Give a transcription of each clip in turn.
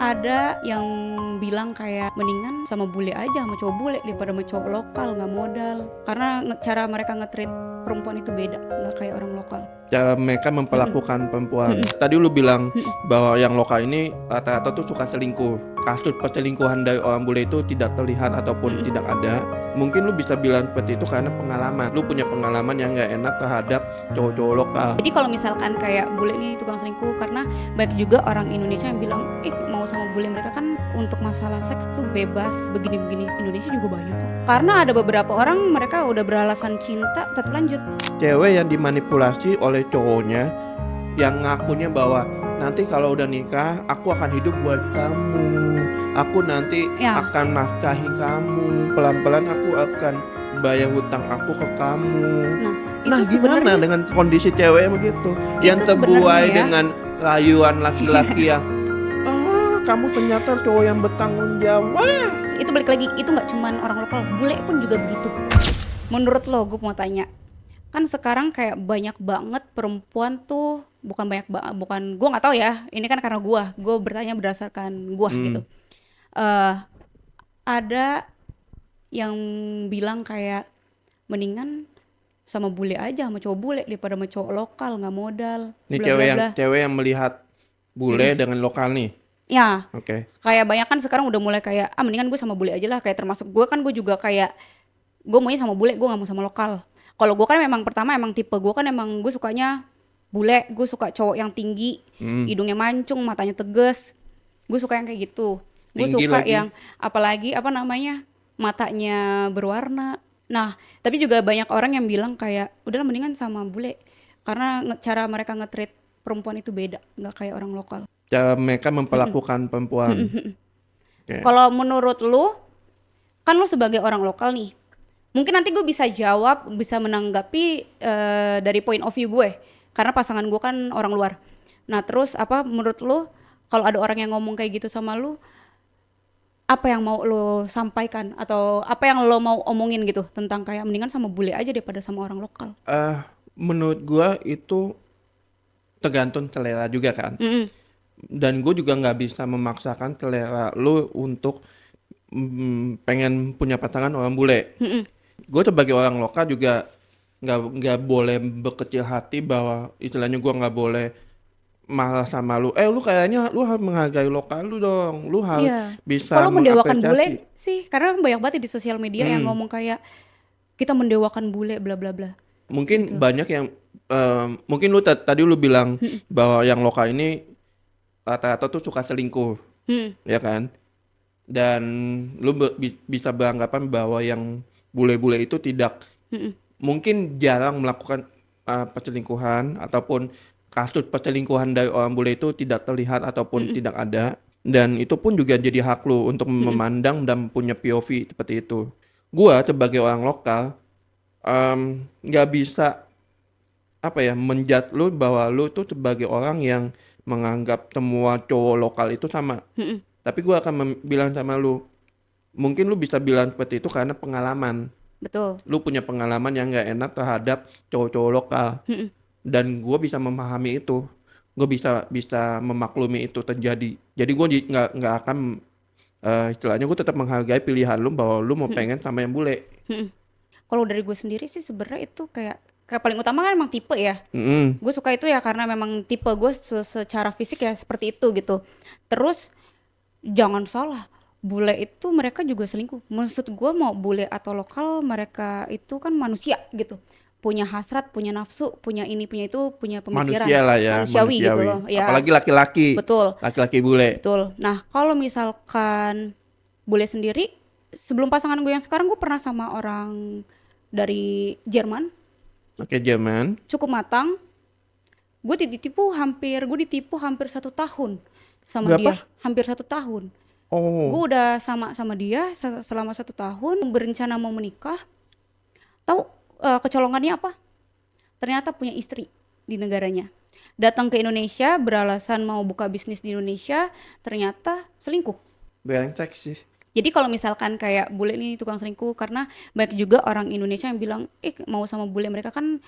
Ada yang bilang kayak mendingan sama bule aja, sama cowok bule daripada sama cowok lokal, nggak modal. Karena cara mereka nge-treat perempuan itu beda, nggak kayak orang lokal. Cara mereka Mm-mm. memperlakukan perempuan. Mm-mm. Tadi lu bilang Mm-mm. bahwa yang lokal ini rata-rata tuh suka selingkuh. Kasus perselingkuhan dari orang bule itu tidak terlihat ataupun Mm-mm. tidak ada. Mungkin lu bisa bilang seperti itu karena pengalaman. Lu punya pengalaman yang gak enak terhadap cowok-cowok lokal. Jadi kalau misalkan kayak bule nih tukang selingkuh, karena banyak juga orang Indonesia yang bilang, mau sama bule, mereka kan untuk masalah seks tuh bebas, begini-begini. Indonesia juga banyak kok. Karena ada beberapa orang mereka udah beralasan cinta, tetap lanjut. Cewek yang dimanipulasi oleh cowoknya yang ngakunya bahwa nanti kalau udah nikah aku akan hidup buat kamu, aku nanti Ya, akan nafkahi kamu, pelan-pelan aku akan bayar hutang aku ke kamu. nah itu Gimana sebenarnya dengan kondisi cewek begitu yang itu terbuai sebenarnya ya. dengan rayuan laki-laki yang kamu ternyata cowok yang bertanggung jawab. Itu balik lagi, itu nggak cuman orang lokal, bule pun juga begitu. Menurut lo, gue mau tanya, kan sekarang kayak banyak banget perempuan tuh, bukan gue nggak tahu ya, ini kan karena gue bertanya berdasarkan gue gitu. eh ada yang bilang kayak mendingan sama bule aja, sama cowok bule daripada sama cowok lokal, nggak modal, Ini bla bla bla. cewek yang melihat bule dengan lokal nih. Ya, Oke. kayak banyak kan sekarang udah mulai kayak mendingan gue sama bule aja lah, kayak termasuk gue kan, gue juga kayak gue maunya sama bule, gue nggak mau sama lokal. Kalau gue kan memang pertama emang tipe gue kan emang gue sukanya bule, gue suka cowok yang tinggi, hidungnya mancung, matanya tegas, gue suka yang kayak gitu. Gue Tinggi suka lagi. yang apalagi apa namanya, matanya berwarna. Nah, tapi juga banyak orang yang bilang kayak udahlah mendingan sama bule, karena cara mereka nge-treat perempuan itu beda, nggak kayak orang lokal. Cara mereka memperlakukan perempuan. Oke. Kalau menurut lu, kan lu sebagai orang lokal nih, mungkin nanti gue bisa jawab, bisa menanggapi dari point of view gue, karena pasangan gue kan orang luar. Nah terus apa menurut lu, kalau ada orang yang ngomong kayak gitu sama lu, apa yang mau lo sampaikan atau apa yang lo mau omongin gitu tentang kayak mendingan sama bule aja daripada sama orang lokal. Menurut gua itu tergantung selera juga kan. Mm-mm. Dan gue juga nggak bisa memaksakan selera lu untuk pengen punya pasangan orang bule. Mm-mm. Gue sebagai orang lokal juga nggak boleh berkecil hati bahwa istilahnya gue nggak boleh marah sama lu. Lu kayaknya lu harus menghargai lokal lu dong. Lu harus Iya. bisa Kalau mendewakan mengapresiasi. bule sih, karena banyak banget di sosial media yang ngomong kayak kita mendewakan bule bla bla bla. Mungkin Gitu. banyak yang mungkin lu tadi lu bilang bahwa yang lokal ini rata-rata tuh suka selingkuh, ya kan? Dan lu bisa beranggapan bahwa yang bule-bule itu tidak mungkin jarang melakukan perselingkuhan ataupun kasus perselingkuhan dari orang bule itu tidak terlihat ataupun tidak ada, dan itu pun juga jadi hak lu untuk memandang dan punya POV seperti itu. Gua sebagai orang lokal nggak bisa apa ya menjudge lu bahwa lu tuh sebagai orang yang menganggap semua cowok lokal itu sama. Tapi gue akan bilang sama lu, mungkin lu bisa bilang seperti itu karena pengalaman. Betul. Lu punya pengalaman yang gak enak terhadap cowok-cowok lokal. Dan gue bisa memahami itu. Gue bisa memaklumi itu terjadi. Jadi gue nggak akan istilahnya gue tetap menghargai pilihan lu bahwa lu mau pengen sama yang bule. Kalau dari gue sendiri sih sebenarnya itu kayak paling utama kan emang tipe ya. Gue suka itu ya karena memang tipe gue secara fisik ya seperti itu gitu. Terus jangan salah, bule itu mereka juga selingkuh. Maksud gue mau bule atau lokal, mereka itu kan manusia gitu. Punya hasrat, punya nafsu, punya ini, punya itu, punya pemikiran. Manusia lah ya, Manusiawi gitu manusiawi. loh. Ya, Apalagi laki-laki. betul. Laki-laki bule. Betul. Nah, kalau misalkan bule sendiri, sebelum pasangan gue yang sekarang, gue pernah sama orang dari Jerman, Oke, Jerman. cukup matang. Gue ditipu hampir 1 tahun sama Berapa? dia, hampir 1 tahun. Oh, Gue udah sama dia selama 1 tahun, berencana mau menikah. Tahu kecolongannya apa? Ternyata punya istri di negaranya. Datang ke Indonesia beralasan mau buka bisnis di Indonesia, ternyata selingkuh. brengsek sih. Jadi kalau misalkan kayak bule nih tukang selingkuh, karena banyak juga orang Indonesia yang bilang, mau sama bule, mereka kan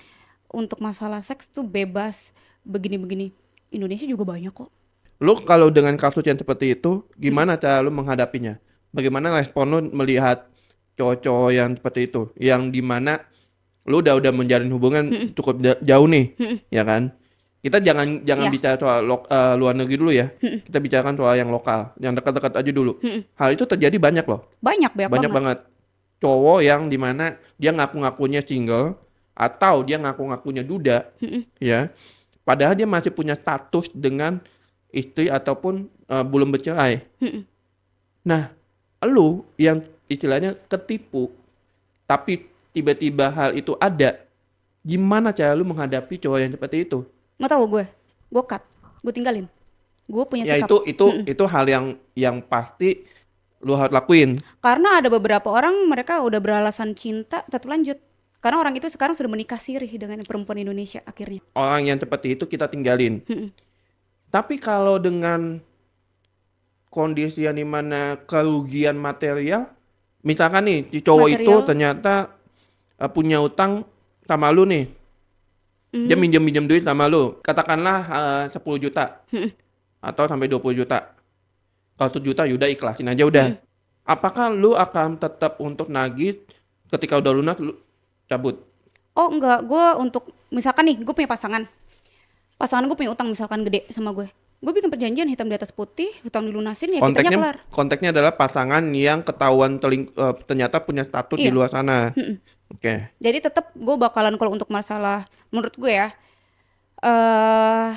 untuk masalah seks tuh bebas, begini-begini. Indonesia juga banyak kok. Lu kalau dengan kasus yang seperti itu, gimana cara lu menghadapinya? Bagaimana respon lu melihat cowok-cowok yang seperti itu? Yang dimana lu udah menjalin hubungan Mhm, cukup jauh nih, mhm, ya kan? Kita jangan iya, bicara soal luar negeri dulu ya. mhm, Kita bicarakan soal yang lokal, yang dekat-dekat aja dulu. mhm. Hal itu terjadi banyak loh, Banyak banyak banyak banget. banget. Cowok yang dimana dia ngaku-ngakunya single atau dia ngaku-ngakunya duda, Mhm, ya. Padahal dia masih punya status dengan istri ataupun belum bercerai. mhm. Nah, lu yang istilahnya ketipu, tapi tiba-tiba hal itu ada, gimana cara lu menghadapi cowok yang seperti itu? Mau tahu gue cut, gue tinggalin. Gue punya Ya sikap. itu itu Mhm. itu hal yang pasti lu harus lakuin. Karena ada beberapa orang mereka udah beralasan cinta tetap lanjut. Karena orang itu sekarang sudah menikah sirih dengan perempuan Indonesia akhirnya. Orang yang seperti itu kita tinggalin. Mhm. Tapi kalau dengan kondisi yang dimana kerugian material, misalkan nih si cowok itu Material, ternyata punya utang sama lu nih, dia mhm, minjem duit sama lu, katakanlah 10 juta mhm, atau sampai 20 juta. Kalau 1 juta yaudah ikhlasin aja udah. mhm. Apakah lu akan tetap untuk nagih ketika udah lunas lu cabut? Oh enggak, gue untuk misalkan nih gue punya pasangan gue punya utang misalkan gede sama gue bikin perjanjian hitam di atas putih, hutang dilunasin ya kitanya Konteksnya kelar. konteksnya adalah pasangan yang ketahuan ternyata punya status di Iya. luar sana. Mhm. Oke. Jadi tetap gue bakalan kalau untuk masalah menurut gue ya, eh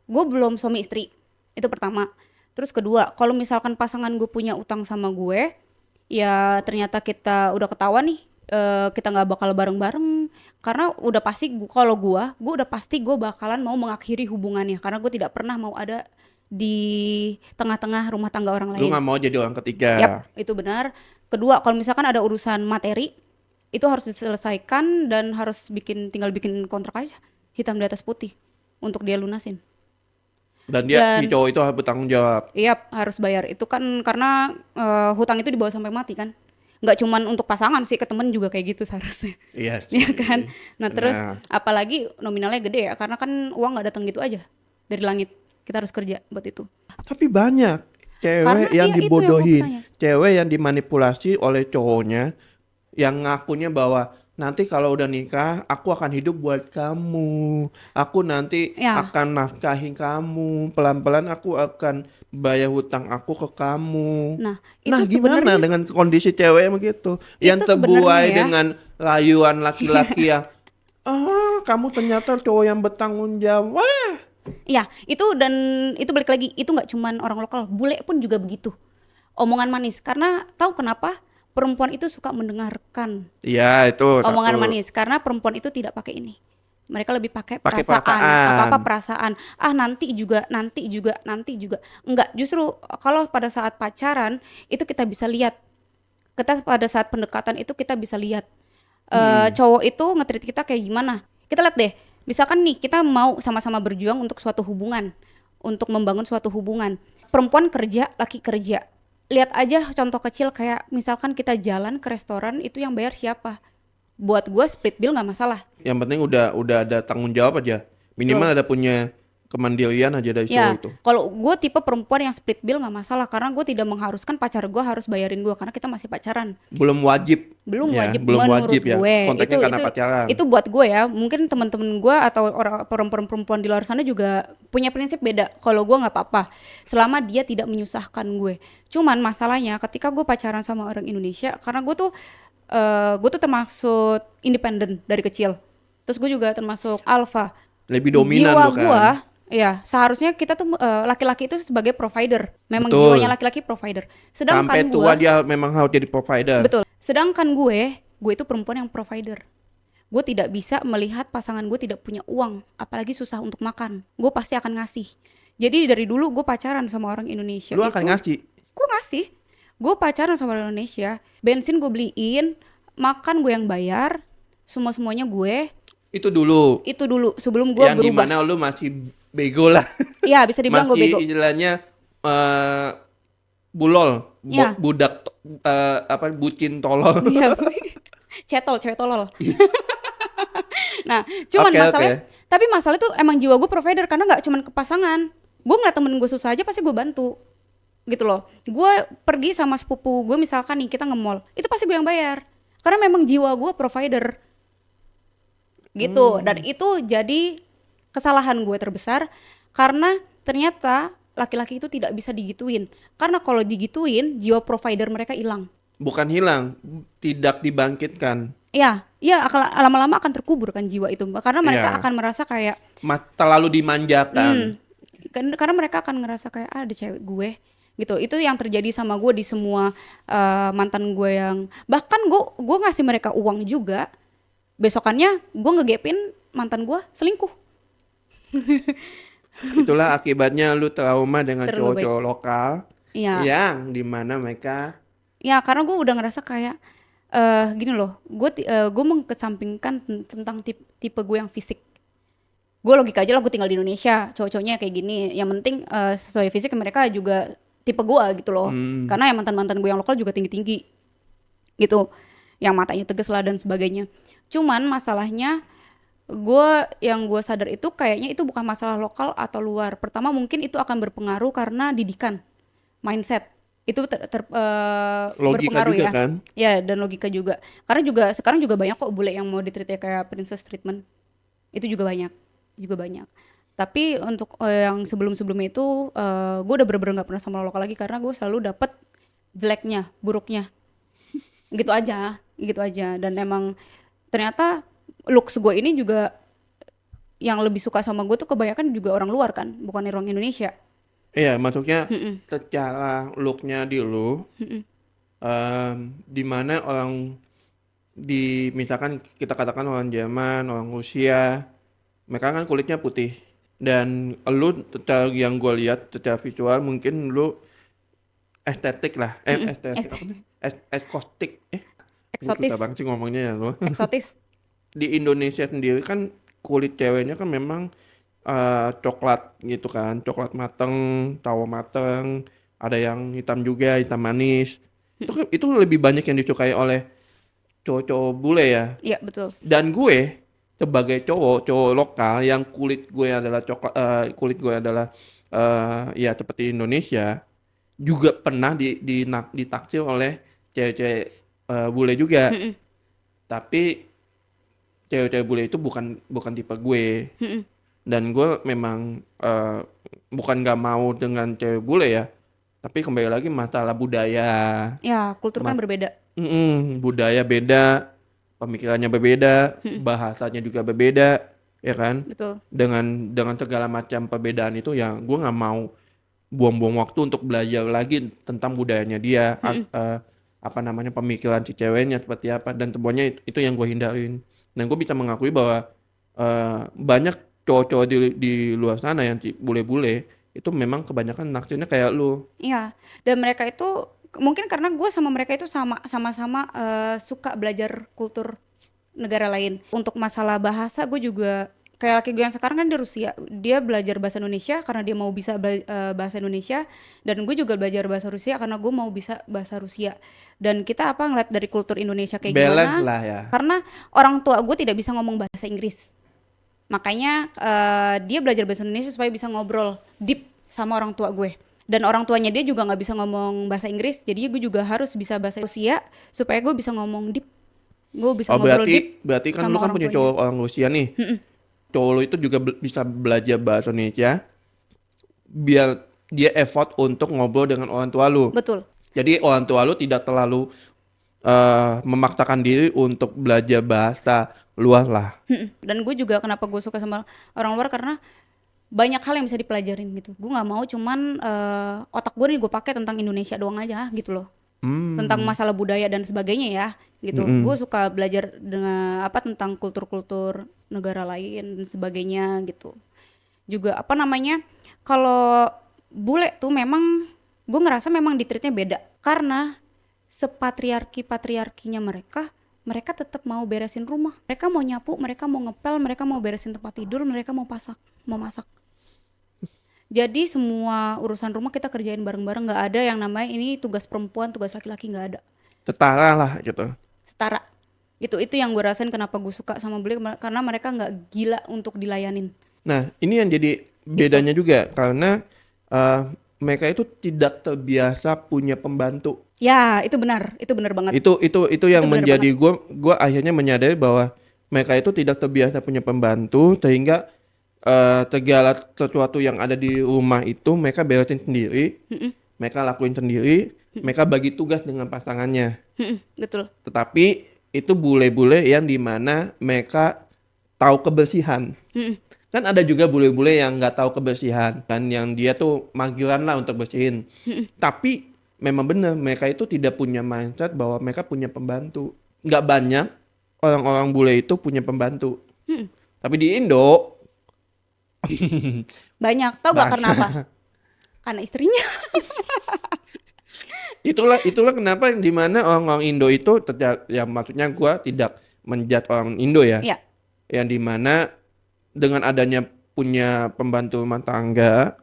gue belum suami istri itu pertama. Terus kedua, kalau misalkan pasangan gue punya utang sama gue, ya ternyata kita udah ketahuan nih, kita nggak bakal bareng-bareng karena udah pasti kalau gue udah pasti gue bakalan mau mengakhiri hubungannya karena gue tidak pernah mau ada di tengah-tengah rumah tangga orang Lu lain. nggak mau jadi orang ketiga. Yap, itu benar. Kedua, kalau misalkan ada urusan materi, itu harus diselesaikan dan harus tinggal bikin kontrak aja, hitam di atas putih untuk dia lunasin. Dan dia si Dan cowok itu harus bertanggung jawab. yap, harus bayar. Itu kan karena hutang itu dibawa sampai mati kan. Nggak cuman untuk pasangan sih, ke temen juga kayak gitu seharusnya. Iya Ya sih. kan? Nah, terus Benar. apalagi nominalnya gede ya, karena kan uang nggak datang gitu aja dari langit. Kita harus kerja buat itu. Tapi banyak Karena cewek yang iya itu yang gue dibodohin, tanya. cewek yang dimanipulasi oleh cowoknya, yang ngakunya bahwa nanti kalau udah nikah aku akan hidup buat kamu, aku nanti Ya, akan nafkahin kamu, pelan-pelan aku akan bayar hutang aku ke kamu. nah Nah, itu gimana sebenarnya dengan kondisi cewek yang begitu, yang itu sebenarnya terbuai ya. dengan rayuan laki-laki yang kamu ternyata cowok yang bertanggung jawab. Wah, Iya, itu dan itu balik lagi, itu nggak cuman orang lokal, bule pun juga begitu. Omongan manis, karena tahu kenapa? Perempuan itu suka mendengarkan iya itu satu, omongan manis, karena perempuan itu tidak pakai ini. Mereka lebih pakai pakai perasaan, perasaan. apa-apa perasaan. Ah nanti juga, nanti juga, nanti juga. Enggak, justru kalau pada saat pacaran itu kita bisa lihat. Kita pada saat pendekatan itu kita bisa lihat cowok itu nge-treat kita kayak gimana. Kita lihat deh, misalkan nih kita mau sama-sama berjuang untuk suatu hubungan, untuk membangun suatu hubungan. Perempuan kerja, laki kerja. Lihat aja contoh kecil kayak misalkan kita jalan ke restoran itu yang bayar siapa? Buat gue split bill nggak masalah. Yang penting udah ada tanggung jawab aja. Betul. Minimal ada punya kemandirian aja dari cowok Ya, itu. kalau gue tipe perempuan yang split bill nggak masalah karena gue tidak mengharuskan pacar gue harus bayarin gue karena kita masih pacaran. Belum wajib. Belum Ya, wajib belum menurut wajib ya. gue. Konteksnya karena pacaran. Itu buat gue ya. Mungkin teman-teman gue atau orang perempuan di luar sana juga punya prinsip beda. Kalau gue nggak apa-apa selama dia tidak menyusahkan gue. Cuman masalahnya ketika gue pacaran sama orang Indonesia karena gue tuh termasuk independen dari kecil. Terus gue juga termasuk alpha. Lebih dominan Jiwa tuh kan. gua, ya seharusnya kita tuh laki-laki itu sebagai provider. Memang Betul. jiwanya laki-laki provider. Sedangkan Sampai tua gua, dia memang harus jadi provider. betul. Sedangkan gue itu perempuan yang provider. Gue tidak bisa melihat pasangan gue tidak punya uang, apalagi susah untuk makan. Gue pasti akan ngasih. Jadi dari dulu gue pacaran sama orang Indonesia Lu akan ngasih. gue ngasih. Gue pacaran sama orang Indonesia, bensin gue beliin, makan gue yang bayar, semuanya gue. Itu dulu. Itu dulu sebelum gue Yang berubah. dimana lu masih bego lah. Iya bisa dibilang gue bego. Masih istilahnya bulol. Iya. Budak bucin tolol. Iya. Cewek tolol. Nah, cuman Oke, masalahnya, oke. tapi masalah itu emang jiwa gue provider karena nggak cuman ke pasangan. Gue ngeliat temen gue susah aja pasti gue bantu gitu loh. Gue pergi sama sepupu gue misalkan nih kita nge-mall, itu pasti gue yang bayar karena memang jiwa gue provider gitu. Dan itu jadi kesalahan gue terbesar karena ternyata laki-laki itu tidak bisa digituin, karena kalau digituin jiwa provider mereka hilang. Bukan hilang, tidak dibangkitkan. Ya, ya lama-lama akan terkubur kan jiwa itu, karena mereka Iya, akan merasa kayak terlalu dimanjakan. karena mereka akan ngerasa kayak ada cewek gue gitu. Itu yang terjadi sama gue di semua mantan gue, yang bahkan gue ngasih mereka uang juga, besokannya gue ngegepin mantan gue selingkuh. Itulah akibatnya lu trauma dengan Terlalu baik. cowok-cowok lokal Iya, yang dimana mereka ya karena gue udah ngerasa kayak gini loh, gue mengesampingkan tentang tipe gue yang fisik. Gue logika aja lah, gue tinggal di Indonesia, cowok-cowoknya kayak gini, yang penting sesuai fisik mereka juga tipe gue gitu loh. Karena yang mantan-mantan gue yang lokal juga tinggi-tinggi gitu, yang matanya tegas lah dan sebagainya. Cuman masalahnya yang gue sadar itu kayaknya itu bukan masalah lokal atau luar. Pertama mungkin itu akan berpengaruh karena didikan, mindset itu logika berpengaruh juga ya. kan. Ya, dan logika juga. Karena juga sekarang juga banyak kok bule yang mau ditreatnya kayak princess treatment. Itu juga banyak, juga banyak. Tapi untuk yang sebelum-sebelumnya itu gue udah bener-bener nggak pernah sama lokal lagi karena gue selalu dapet jeleknya, buruknya, gitu aja. Dan emang ternyata looks gue ini juga yang lebih suka sama gue tuh kebanyakan juga orang luar kan, bukan orang Indonesia. Iya, maksudnya secara looknya di lu, di mana orang misalkan kita katakan orang Jerman, orang Rusia, mereka kan kulitnya putih. Dan lu yang gue lihat secara visual mungkin lu estetik lah, estetik apa nih? Ekostik, gue susah Eksotis, banget sih ngomongnya ya lu. eksotis. Di Indonesia sendiri kan kulit ceweknya kan memang coklat gitu kan, coklat mateng, tawo mateng, ada yang hitam juga, hitam manis. Itu lebih banyak yang disukai oleh cowok-cowok bule ya. Iya betul. Dan gue sebagai cowok lokal yang kulit gue adalah coklat, kulit gue adalah ya seperti Indonesia, juga pernah ditaksir oleh cewek-cewek bule juga. Tapi cewek-cewek bule itu bukan bukan tipe gue. Dan gue memang bukan gak mau dengan cewek bule ya, tapi kembali lagi masalah budaya. Ya kultur kan berbeda. Budaya beda, pemikirannya berbeda, bahasanya juga berbeda, ya kan? Betul. Dengan segala macam perbedaan itu ya gue nggak mau buang-buang waktu untuk belajar lagi tentang budayanya dia, apa namanya, pemikiran si ceweknya seperti apa, dan semuanya itu yang gue hindarin. Dan gue bisa mengakui bahwa banyak cowok-cowok di luar sana yang bule-bule itu memang kebanyakan naksirnya kayak lu. Iya. Dan mereka itu mungkin karena gue sama mereka itu sama-sama suka belajar kultur negara lain. Untuk masalah bahasa gue juga kayak laki gue yang sekarang kan di Rusia, dia belajar bahasa Indonesia karena dia mau bisa bahasa Indonesia, dan gue juga belajar bahasa Rusia karena gue mau bisa bahasa Rusia. Dan kita ngeliat dari kultur Indonesia kayak Balance gimana, lah ya. karena orang tua gue tidak bisa ngomong bahasa Inggris, makanya dia belajar bahasa Indonesia supaya bisa ngobrol deep sama orang tua gue. Dan orang tuanya dia juga nggak bisa ngomong bahasa Inggris, jadi gue juga harus bisa bahasa Rusia supaya gue bisa ngomong deep, gue bisa Oh, ngobrol deep berarti kan lu sama kan orang punya tuanya. cowok orang Rusia nih. Cowok lu itu juga bisa belajar bahasa Indonesia biar dia effort untuk ngobrol dengan orang tua lu. Betul. Jadi orang tua lu tidak terlalu memaksakan diri untuk belajar bahasa luar lah. Dan gue juga kenapa gue suka sama orang luar karena banyak hal yang bisa dipelajarin gitu. Gue nggak mau cuman otak gue nih gue pakai tentang Indonesia doang aja gitu loh, tentang masalah budaya dan sebagainya ya gitu. Gue suka belajar dengan tentang kultur-kultur negara lain dan sebagainya gitu. Juga kalau bule tuh memang gue ngerasa memang ditreatnya beda karena sepatriarkinya mereka tetap mau beresin rumah, mereka mau nyapu, mereka mau ngepel, mereka mau beresin tempat tidur, mereka mau masak. Jadi semua urusan rumah kita kerjain bareng-bareng, nggak ada yang namanya ini tugas perempuan, tugas laki-laki, nggak ada. Setara lah gitu. Setara. Itu yang gue rasain kenapa gue suka sama bule, karena mereka nggak gila untuk dilayanin. Nah, ini yang jadi bedanya juga karena eee, mereka itu tidak terbiasa punya pembantu. Ya, itu benar banget. Itu Itu yang benar banget. menjadi gua akhirnya menyadari bahwa mereka itu tidak terbiasa punya pembantu sehingga, segala sesuatu yang ada di rumah itu mereka beresin sendiri, Mhm, mereka lakuin sendiri, mhm, mereka bagi tugas dengan pasangannya. betul. Tetapi itu bule-bule yang di mana mereka tahu kebersihan. Mhm, Kan ada juga bule-bule yang nggak tahu kebersihan kan, yang dia tuh mageran lah untuk bersihin. mhm, Tapi memang benar mereka itu tidak punya mindset bahwa mereka punya pembantu. Nggak banyak orang-orang bule itu punya pembantu. mhm. Tapi di Indo Banyak, tahu gak karena apa? banyak. Karena istrinya. Itulah kenapa yang di mana orang-orang Indo itu ya maksudnya gua tidak menjudge orang Indo ya. Iya, Yang di mana dengan adanya punya pembantu rumah tangga,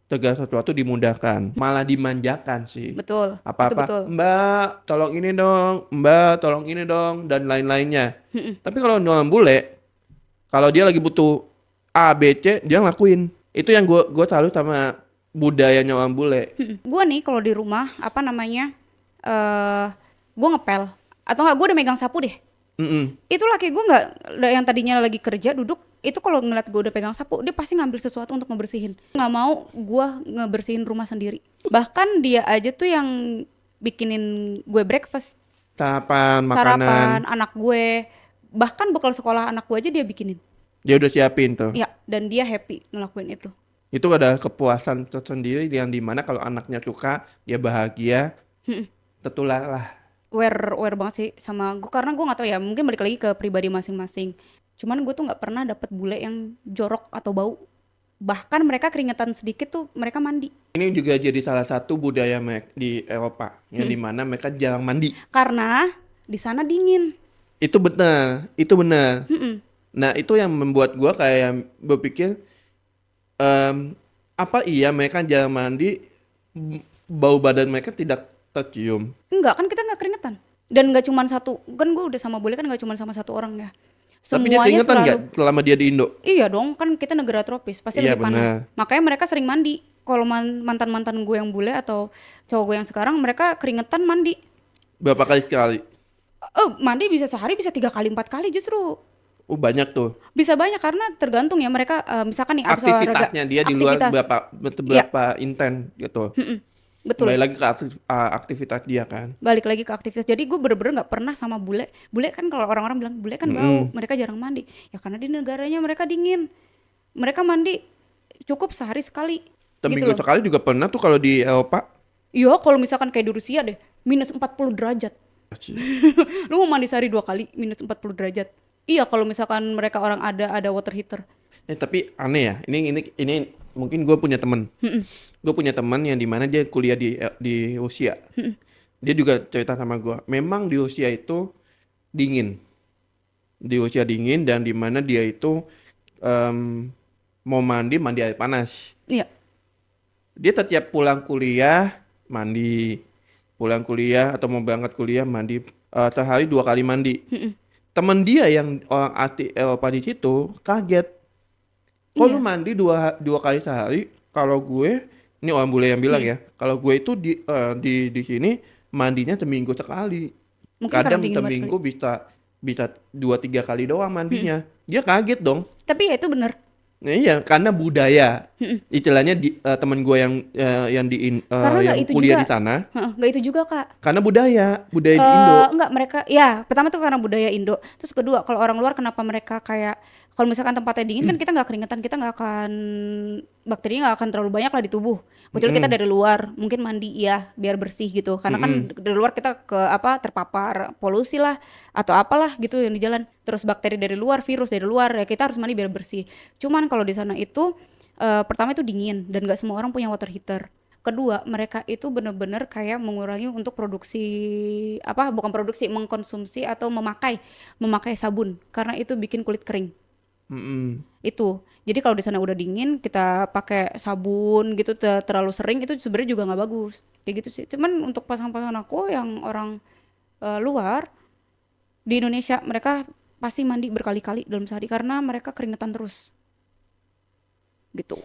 segala sesuatu dimudahkan, malah dimanjakan sih. betul. Itu Apa-apa, betul. "Mbak, tolong ini dong, Mbak, tolong ini dong," dan lain-lainnya. Mhm, Tapi kalau orang bule, kalau dia lagi butuh A, B, C, dia ngelakuin. Itu yang gua salut sama budayanya orang bule. mhm. Gua nih kalau di rumah, apa namanya, gua ngepel atau enggak gua udah megang sapu deh. Mhm. Itu laki gue nggak, yang tadinya lagi kerja duduk, itu kalau ngeliat gue udah pegang sapu, dia pasti ngambil sesuatu untuk ngebersihin. Nggak mau gue ngebersihin rumah sendiri. Bahkan dia aja tuh yang bikinin gue breakfast, Sarapan, makanan, sarapan, anak gue, bahkan bekal sekolah anak gue aja dia bikinin. dia udah siapin tuh. Ya, dan dia happy ngelakuin itu. Itu ada kepuasan tersendiri yang dimana kalau anaknya suka, dia bahagia, Mhm. tertular lah. Aware banget sih sama gue, karena gue nggak tahu ya, mungkin balik lagi ke pribadi masing-masing. Cuman gue tuh nggak pernah dapet bule yang jorok atau bau. Bahkan mereka keringetan sedikit tuh mereka mandi. Ini juga jadi salah satu budaya di Eropa, yang dimana mereka jarang mandi. Karena di sana dingin. Itu benar. Mm-mm. Nah, itu yang membuat gua kayak berpikir, apa iya mereka jarang mandi, bau badan mereka tidak tercium. Enggak, kan kita nggak keringetan. Dan nggak cuma satu, kan gue udah sama bule kan nggak cuma sama satu orang ya. Tapi dia Semuanya keringetan nggak selalu, selama dia di Indo? iya dong, kan kita negara tropis, pasti Iya lebih panas. benar. Makanya mereka sering mandi. Kalau mantan-mantan gue yang bule atau cowok gue yang sekarang, mereka keringetan mandi. Berapa kali sekali? Oh, mandi bisa sehari, bisa 3 kali, 4 kali justru. Banyak tuh. Bisa banyak karena tergantung ya mereka, misalkan nih abis olahraga, Aktivitasnya dia di luar aktivitas. Iya, berapa intens gitu. betul. Kembali lagi ke aktivitas dia kan. Balik lagi ke aktivitas. Jadi gue bener-bener nggak pernah sama bule. Bule kan kalau orang-orang bilang bule kan bau, Mm-mm. mereka jarang mandi. Ya karena di negaranya mereka dingin. Mereka mandi cukup sehari sekali gitu Seminggu loh. sekali juga pernah tuh kalau di Eropa. Iya, kalau misalkan kayak di Rusia deh, minus 40 derajat. Lu mau mandi sehari 2 kali, minus 40 derajat. Iya, kalau misalkan mereka orang ada water heater. Tapi aneh ya. Ini mungkin gue punya temen. Gue punya teman yang dimana dia kuliah di Rusia. Dia juga cerita sama gue. Memang di Rusia itu dingin. Di Rusia dingin dan dimana dia itu em, mau mandi air panas. Iya. Dia setiap pulang kuliah mandi, pulang kuliah atau mau berangkat kuliah mandi, sehari 2 kali mandi. Temen dia yang orang asli Eropa di situ kaget. Kok lu Iya. mandi dua kali sehari? Kalau gue, ini orang bule yang bilang ya, kalau gue itu di sini mandinya seminggu sekali. Mungkin karena Kadang dingin banget kali. seminggu bisa 2-3 kali doang mandinya. Dia kaget dong. Tapi ya itu bener. Nah, iya, karena budaya. Istilahnya temen gue yang Karena nggak yang itu kuliah juga. di sana, Nggak itu juga, Kak. karena budaya di Indo. Enggak, mereka ya pertama tuh karena budaya Indo. Terus kedua, kalau orang luar kenapa mereka kayak, kalau misalkan tempatnya dingin kan kita nggak keringetan, kita nggak akan, bakterinya nggak akan terlalu banyak lah di tubuh. Kecuali kita dari luar, mungkin mandi ya biar bersih gitu. Karena kan dari luar kita terpapar polusi lah atau apalah gitu yang di jalan. Terus bakteri dari luar, virus dari luar, ya kita harus mandi biar bersih. Cuman kalau di sana itu pertama itu dingin dan nggak semua orang punya water heater. Kedua, mereka itu bener-bener kayak mengurangi untuk produksi, bukan produksi, mengkonsumsi atau memakai sabun karena itu bikin kulit kering. Mm-mm. Itu. Jadi kalau di sana udah dingin, kita pakai sabun gitu terlalu sering itu sebenarnya juga nggak bagus. Kayak gitu sih. Cuman untuk pasangan-pasangan aku yang orang luar di Indonesia, mereka pasti mandi berkali-kali dalam sehari karena mereka keringetan terus. Gitu.